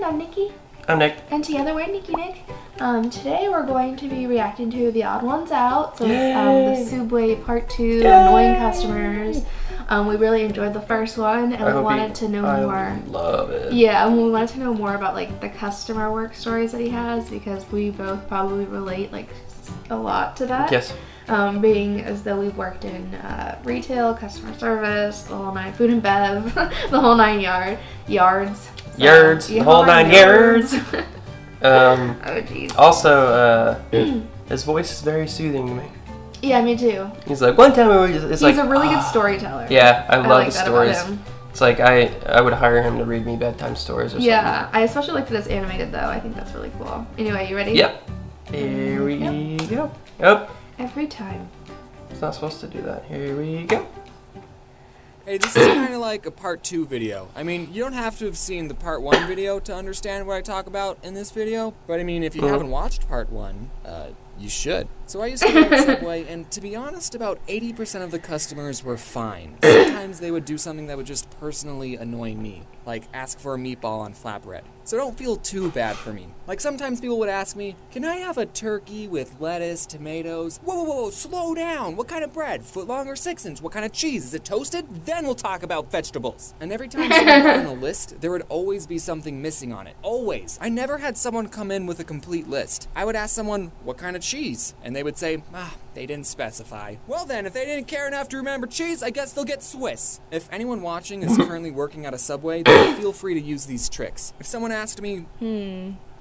I'm Nikki. I'm Nick. And together we're Nikki Nick. Today we're going to be reacting to The Odd Ones Out. So it's the Subway Part 2, Annoying Customers. We really enjoyed the first one and we wanted to know more. I love it. Yeah, and we wanted to know more about like the customer work stories that he has because we both probably relate like a lot to that. Yes. Being as though we've worked in retail, customer service, the whole nine, food and bev, the whole 9 yards. The whole 9 yards. Oh jeez. Also, his voice is very soothing to me. Yeah, me too. He's like, one time he's a really good storyteller. Yeah, I love like his that stories. about him. It's like I would hire him to read me bedtime stories or something. Yeah, I especially like this animated though. I think that's really cool. Anyway, you ready? Yep. Here we go. Yep. Every time. It's not supposed to do that. Here we go. Hey, this is kind of like a part 2 video. I mean, you don't have to have seen the part 1 video to understand what I talk about in this video. But I mean, if you haven't watched part 1, you should. So I used to work at Subway, and to be honest, about 80% of the customers were fine. Sometimes they would do something that would just personally annoy me, like ask for a meatball on flatbread. So don't feel too bad for me. Like sometimes people would ask me, can I have a turkey with lettuce, tomatoes? Whoa, whoa, whoa, slow down. What kind of bread? Footlong or 6-inch? What kind of cheese? Is it toasted? Then we'll talk about vegetables. And every time someone got on a list, there would always be something missing on it. Always. I never had someone come in with a complete list. I would ask someone, what kind of cheese? And they would say, they didn't specify. Well then, if they didn't care enough to remember cheese, I guess they'll get Swiss. If anyone watching is currently working at a Subway, then feel free to use these tricks. If someone asked me,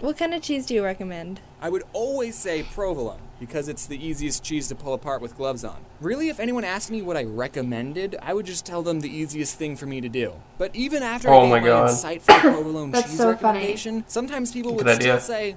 what kind of cheese do you recommend? I would always say provolone, because it's the easiest cheese to pull apart with gloves on. Really, if anyone asked me what I recommended, I would just tell them the easiest thing for me to do. But even after I gave my insightful provolone cheese recommendation, sometimes people would still say,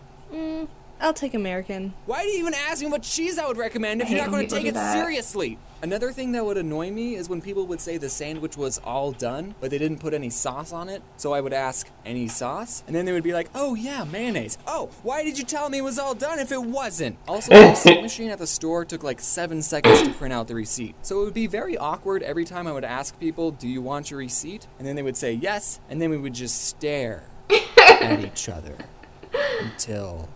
I'll take American. Why do you even ask me what cheese I would recommend if you're not going to take it seriously? Another thing that would annoy me is when people would say the sandwich was all done, but they didn't put any sauce on it. So I would ask, any sauce? And then they would be like, oh yeah, mayonnaise. Oh, why did you tell me it was all done if it wasn't? Also, the receipt machine at the store took like 7 seconds to print out the receipt. So it would be very awkward every time I would ask people, do you want your receipt? And then they would say yes, and then we would just stare at each other until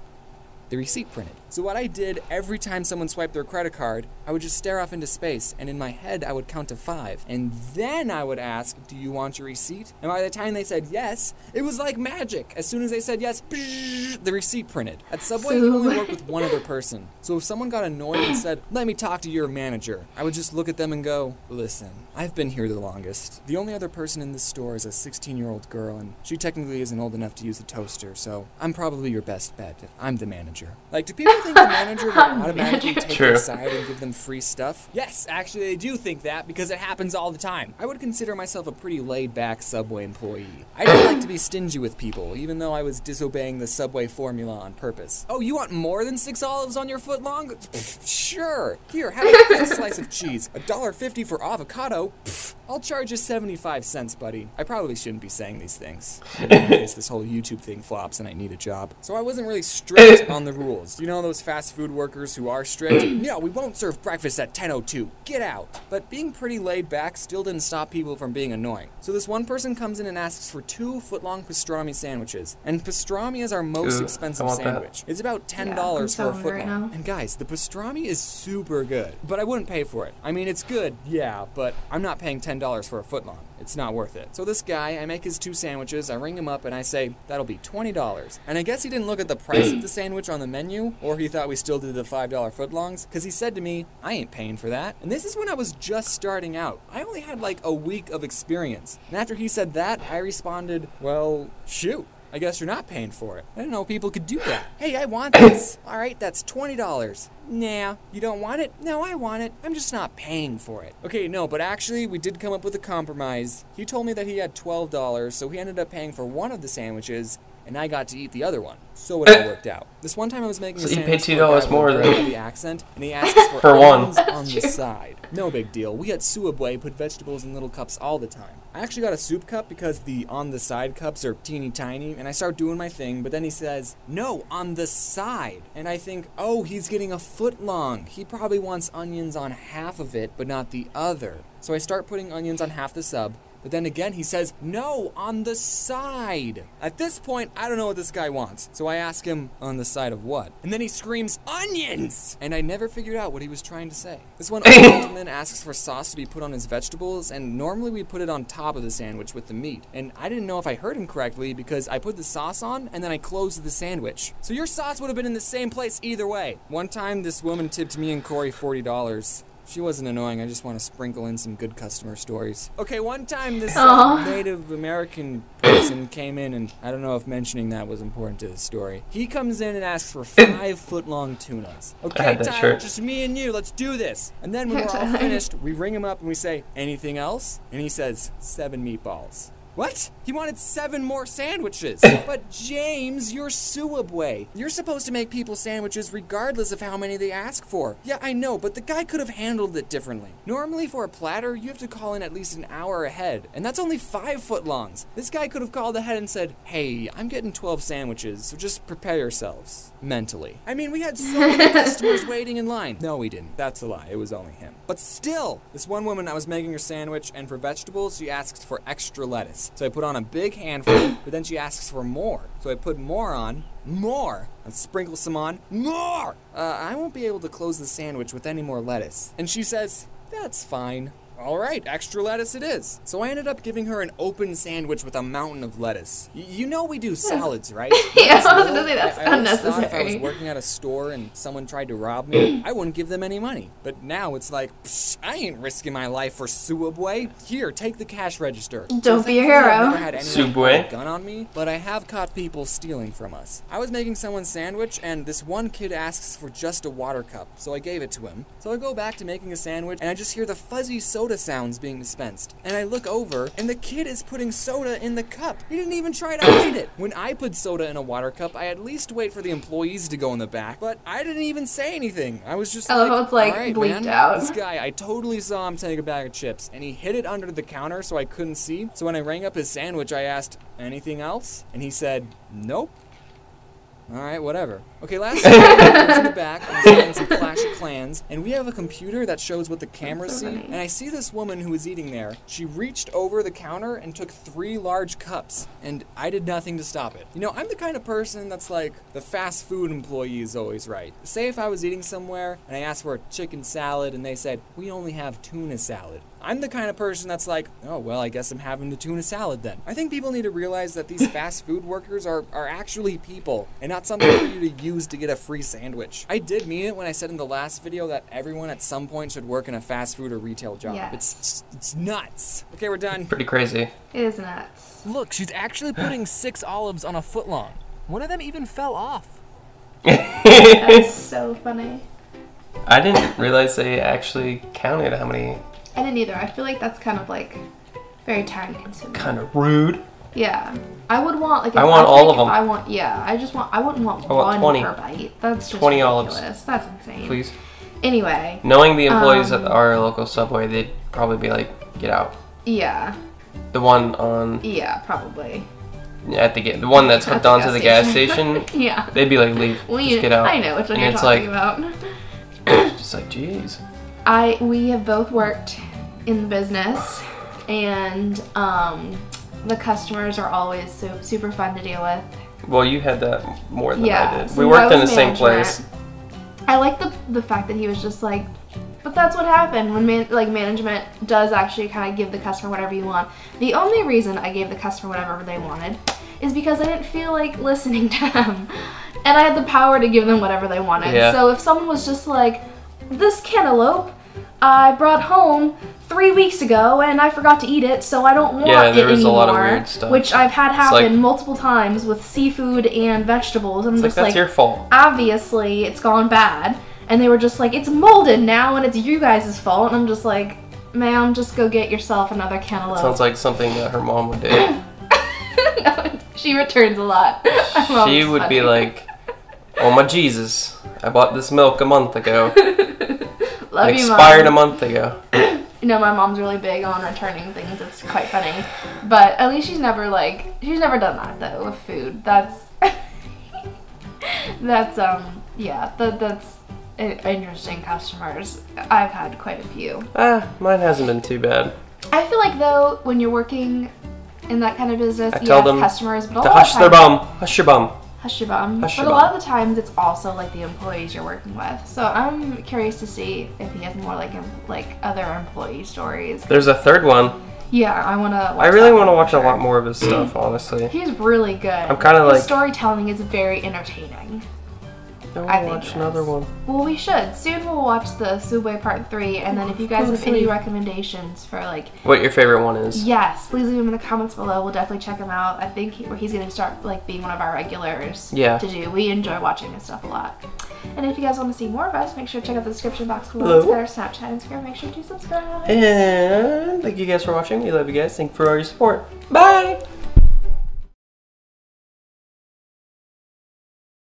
the receipt printed. So what I did every time someone swiped their credit card, I would just stare off into space, and in my head I would count to 5. And then I would ask, do you want your receipt? And by the time they said yes, it was like magic. As soon as they said yes, the receipt printed. At Subway, you only work with one other person. So if someone got annoyed and said, let me talk to your manager, I would just look at them and go, listen, I've been here the longest. The only other person in this store is a 16-year-old girl, and she technically isn't old enough to use a toaster, so I'm probably your best bet. I'm the manager. Like, do people think the manager will automatically take their side and give them free stuff? Yes, actually they do think that because it happens all the time. I would consider myself a pretty laid-back Subway employee. I don't like to be stingy with people, even though I was disobeying the Subway formula on purpose. Oh, you want more than 6 olives on your footlong? Sure. Here, have a 5th slice of cheese. $1.50 for avocado? I'll charge you 75 cents, buddy. I probably shouldn't be saying these things, in case this whole YouTube thing flops and I need a job. So I wasn't really strict on the rules. You know those fast food workers who are strict? No, we won't serve breakfast at 10:02. Get out. But being pretty laid back still didn't stop people from being annoying. So this one person comes in and asks for 2 footlong pastrami sandwiches. And pastrami is our most expensive sandwich. It's about $10 for a footlong. And guys, the pastrami is super good, but I wouldn't pay for it. I mean, it's good, yeah, but I'm not paying $10 for a footlong. It's not worth it. So this guy, I make his 2 sandwiches, I ring him up and I say, that'll be $20. And I guess he didn't look at the price of the sandwich on the menu, or he thought we still did the $5 footlongs, because he said to me, I ain't paying for that. And this is when I was just starting out. I only had like a week of experience. And after he said that, I responded, well, shoot. I guess you're not paying for it. I didn't know people could do that. Hey, I want this. All right, that's $20. Nah, you don't want it? No, I want it. I'm just not paying for it. Okay, no, but actually, we did come up with a compromise. He told me that he had $12, so he ended up paying for one of the sandwiches, and I got to eat the other one. So it all worked out. This one time I was making a sandwich you paid $2 more than the accent, and he asks for onions on the side. No big deal. We at Subway put vegetables in little cups all the time. I actually got a soup cup because the on the side cups are teeny tiny, and I start doing my thing, but then he says, no, on the side. And I think, oh, he's getting a footlong. He probably wants onions on half of it, but not the other. So I start putting onions on half the sub, But then again, he says, no, on the side. At this point, I don't know what this guy wants. So I ask him, on the side of what? And then he screams, onions! And I never figured out what he was trying to say. This one older gentleman asks for sauce to be put on his vegetables, and normally we put it on top of the sandwich with the meat. And I didn't know if I heard him correctly because I put the sauce on and then I closed the sandwich. So your sauce would have been in the same place either way. One time, this woman tipped me and Corey $40. She wasn't annoying, I just want to sprinkle in some good customer stories. Okay, one time this Native American person came in, and I don't know if mentioning that was important to the story. He comes in and asks for 5-foot-long tunas. Okay, Tyler, just me and you, let's do this. And then when we're all finished, we ring him up and we say, anything else? And he says, 7 meatballs. What? He wanted 7 more sandwiches. But James, you're Suabway. You're supposed to make people sandwiches regardless of how many they ask for. Yeah, I know, but the guy could have handled it differently. Normally for a platter, you have to call in at least an hour ahead, and that's only 5-foot-longs. This guy could have called ahead and said, hey, I'm getting 12 sandwiches, so just prepare yourselves. Mentally. I mean, we had so many customers waiting in line. No, we didn't. That's a lie. It was only him. But still, this one woman, I was making her sandwich, and for vegetables, she asked for extra lettuce. So I put on a big handful, but then she asks for more. So I put more on, more. And sprinkle some on, more! I won't be able to close the sandwich with any more lettuce. And she says, that's fine. All right, extra lettuce it is. So I ended up giving her an open sandwich with a mountain of lettuce. You know we do salads, right? Yeah, I was gonna say that's I unnecessary. Thought if I was working at a store and someone tried to rob me, I wouldn't give them any money. But now it's like, psh, I ain't risking my life for Suabway. Here, take the cash register. Don't be a hero. I've never had anyone with a gun on me, but I have caught people stealing from us. I was making someone's sandwich, and this one kid asks for just a water cup, so I gave it to him. So I go back to making a sandwich, and I just hear the fuzzy soda sounds being dispensed. And I look over, and the kid is putting soda in the cup. He didn't even try to hide it. When I put soda in a water cup, I at least wait for the employees to go in the back, but I didn't even say anything. I was just it's like all right, bleeped man. out. This guy, I totally saw him take a bag of chips, and he hid it under the counter so I couldn't see. So when I rang up his sandwich, I asked, anything else? And he said, nope. All right, whatever. Okay, last week I was in the back, I was playing some Clash of Clans, and we have a computer that shows what the cameras see, and I see this woman who was eating there. She reached over the counter and took 3 large cups, and I did nothing to stop it. You know, I'm the kind of person that's like, the fast food employee is always right. Say if I was eating somewhere, and I asked for a chicken salad, and they said, we only have tuna salad. I'm the kind of person that's like, oh, well, I guess I'm having the tuna salad then. I think people need to realize that these fast food workers are actually people and not something for you to use to get a free sandwich. I did mean it when I said in the last video that everyone at some point should work in a fast food or retail job. Yeah. It's nuts. Okay, we're done. Pretty crazy. It is nuts. Look, she's actually putting 6 olives on a foot long. One of them even fell off. That's so funny. I didn't realize they actually counted how many. I didn't either. I feel like that's kind of like very time consuming. Kind of rude. Yeah. I would want like. I want all of them. I want. Yeah. I wouldn't want I want one 20. per bite. That's just 20 ridiculous. olives. That's insane. Please. Anyway. Knowing the employees at our local Subway, they'd probably be like, get out. Yeah. The one on. Yeah, probably. At the one that's hooked onto the gas station. Yeah. They'd be like, leave. Just get out. I know which one and you're it's talking like, about. It's just like, jeez. We have both worked in the business, and the customers are always super fun to deal with. Well, you had that more than I did. So we worked in the same place. I like the fact that he was just like, but that's what happened when management does actually kind of give the customer whatever you want. The only reason I gave the customer whatever they wanted is because I didn't feel like listening to them, and I had the power to give them whatever they wanted. Yeah. So if someone was just like, this cantaloupe I brought home 3 weeks ago and I forgot to eat it, so I don't want it anymore. Yeah, there was a lot of weird stuff. Which I've had happen multiple times with seafood and vegetables. I'm just like, that's your fault. Obviously, it's gone bad. And they were just like, it's molded now and it's you guys' fault. And I'm just like, ma'am, just go get yourself another cantaloupe. Sounds like something that her mom would do. No, she returns a lot. She would be like, oh my Jesus, I bought this milk a month ago. Love you, Mom. Expired a month ago. You know, my mom's really big on returning things. It's quite funny. But at least she's never done that though with food. That's that's interesting customers. I've had quite a few. Mine hasn't been too bad. I feel like though, when you're working in that kind of business, you tell have them customers, but a to lot hush of their times, bum. Hush your bum. hush your bum. Hush But your a lot bum. of the times, it's also like the employees you're working with. So I'm curious to see if he has more like other employee stories. There's a third one. Yeah, I want to. I really want to watch a lot more of his stuff, honestly. He's really good. I'm kind of His like. storytelling is very entertaining. I I want to think watch it another is. one. Well, we should. Soon we'll watch the Subway Part 3, and then if you guys have any recommendations for like... What your favorite one is? Yes, please leave them in the comments below. We'll definitely check him out. I think he's going to start like being one of our regulars Yeah. to do. We enjoy watching his stuff a lot. And if you guys want to see more of us, make sure to check out the description box below. It's got our Snapchat and Instagram. Make sure to subscribe. And thank you guys for watching. We love you guys. Thank you for all your support. Bye!